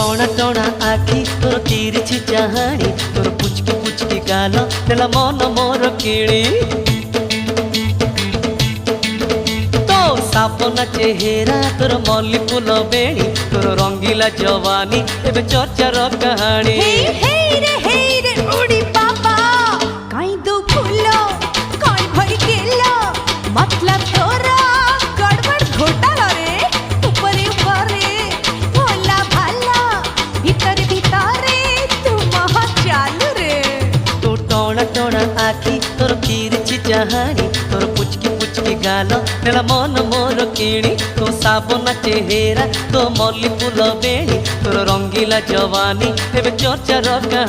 टोना टोना आखि तोर तिरछी चाहाणी तोर पुचकी पुचकी गाल तेला मन मोर किणी तो सापना चेहरा तोर मल्ली फूल बेणी तोर रंगीला जवानी एबे चर्चार कहानी हे रे उड़ी बाबा काई दो फूलो काई भरी गेलो मतलब तोरा गड़बड़ घोटाला रे ऊपरे ऊपरे भोला भाला भीतर भीतरे तू महा चालू रे तो टोना टोना आखि तोर तिरछी चाहाणी तोर पुचकी पुचकी गाल तेला मन मोर किणी तो साबना चेहरा तो मल्ली फूल बेणी तोर रंगीला जवानी एबे चर्चार